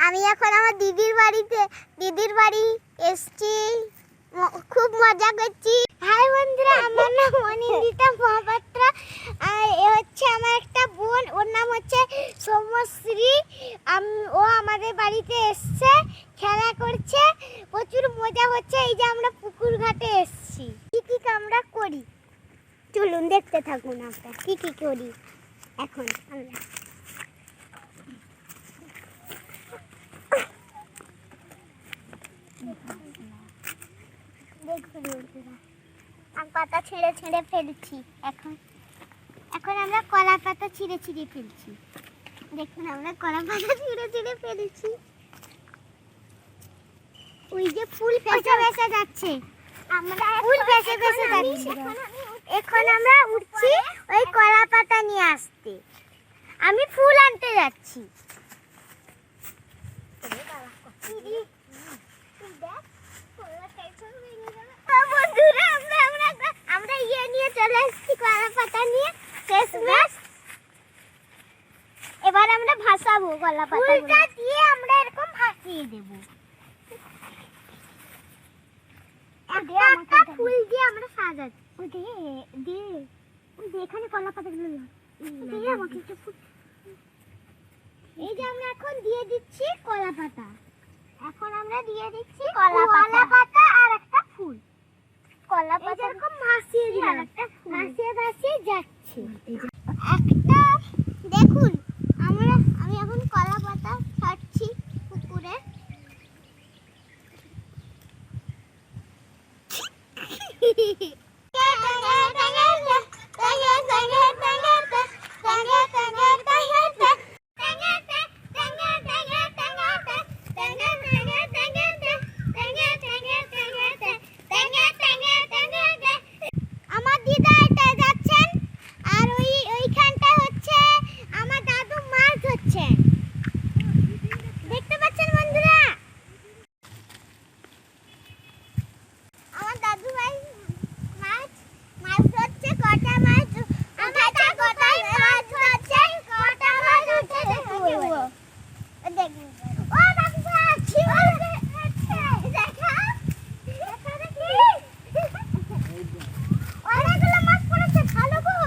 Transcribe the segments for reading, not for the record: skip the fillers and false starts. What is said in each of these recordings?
আমি এখন আমার দিদির বাড়ি এসেছি, খুব মজা করছি। হাই বন্ধুরা, আমার নাম অনিন্দিতা মহাপাত্র। এ হচ্ছে আমার একটা বোন, ওর নাম হচ্ছে সৌম্যশ্রী। ও আমাদের বাড়িতে এসছে, খেলা করছে, প্রচুর মজা হচ্ছে। এই যে আমরা পুকুর ঘাটে এসছি, কি কি আমরা করি চলুন দেখতে থাকুন আমরা কি কি করি। এখন আমরা পাতা ছিঁড়ে ছিঁড়ে ফেলছি। এখন আমরা কলা পাতা ছিঁড়ে ছিঁড়ে ফেলছি। দেখুন আমরা কলা পাতা ছিঁড়ে ছিঁড়ে ফেলছি। ওই যে ফুল ভেসে ভেসে যাচ্ছে, ফুল ভেসে ভেসে যাচ্ছে। এখন আমরা উঠছি ওই কলা পাতা নিয়ে আসতে। আমি ফুল আনতে যাচ্ছি। আমরা ইয়ে নিয়ে চলে এসেছি, কলা পাতা নিয়ে। এবার আমরা ভাসাবো কলা পাতা দিয়ে, আমরা এরকম ভাসিয়ে দেবো। একটা ফুল দিয়ে আমরা সাজাচ্ছি। এখানে কলা পাতাগুলো আমাকে একটু ফুল। এই যে আমরা এখন দিয়ে দিচ্ছি কলা পাতা। এখন আমরা দিয়ে দিচ্ছি কলা পাতা আর একটা ফুল। কলা পাতা এরকম ভাসিয়ে দিলাম, একটা ফুল ভাসিয়ে ভাসিয়ে যাচ্ছে। একটা দেখুন, আমি এখন কলা পাতা ছাড়ছি পুকুরে। আমার দিদা এটা যাচ্ছেন, আর ওইখানটা হচ্ছে আমার দাদু মাছ ধরছেন। দেখতে পাচ্ছেন বন্ধুরা, আমার দাদু ভাই মাছ ধরছে। কটা মাছ উঠেছে, কটাই মাছ ধরছে, কটা মাছ উঠেছে দেখুন। ও দাদু ভাই কি বলছে? দেখা অনেকগুলো মাছ পড়েছে, ভালো গো।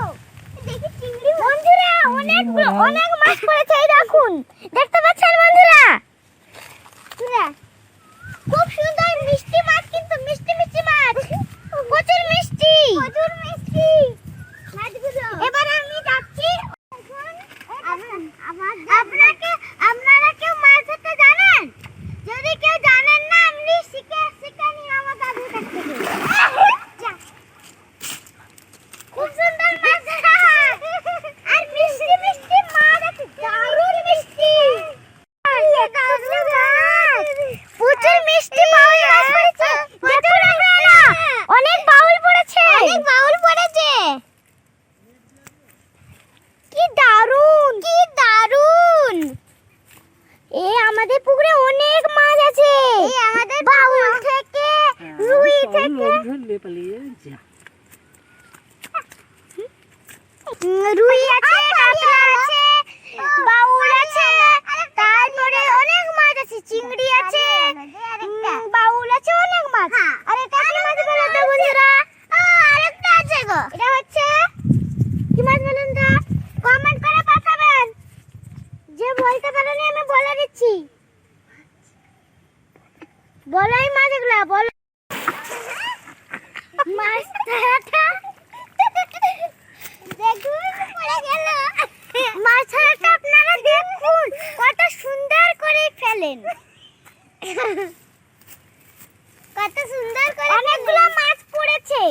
দেখি চিংড়ি। বন্ধুরা অনেক মাছ পড়েছে, এই দেখুন, দেখতে পাচ্ছেন বন্ধুরা? খুব সুন্দর মিষ্টি মাছ, কিন্তু মিষ্টি মাছ, প্রচুর মিষ্টি মাছগুলো। এবার আমি যাচ্ছি। আপনারা কেউ মাছ ধরতে জানেন? যদি কেউ জানেন না, আপনি শিখে নিন আমার দাদুর কাছ থেকে। খুব সুন্দর মাছ আর মিষ্টি মাছ আছে, দারুণ মিষ্টি। প্রচুর মিষ্টি বাউল মাছ পড়েছে। দেখুন আপনারা, অনেক বাউল পড়েছে। কি দারুণ। আমাদের পুকুরে অনেক মাছ আছে, আমাদের বাউল থেকে, রুই থেকে। রুই আছে, কাতলা আছে, বাউল আছে, তারপরে অনেক মাছ আছে, চিংড়ি আছে, বাউল আছে, অনেক মাছ। আর এটা কি মাছ বলো তো বন্ধুরা? আরেকটা আছে গো, এটা হচ্ছে কি মাছ বলুন তো? কমেন্ট করে পাঠাবেন। যে বলতে পারেনি আমি বলে দিচ্ছি। বলো এই মাছগুলো, বলো। মাছ ধরাটা দেখুন পড়ে গেল। মাছ ধরাটা আপনারা দেখুন, কত সুন্দর করে ফেলেন, কত সুন্দর করে। অনেকগুলো মাছ পড়েছে।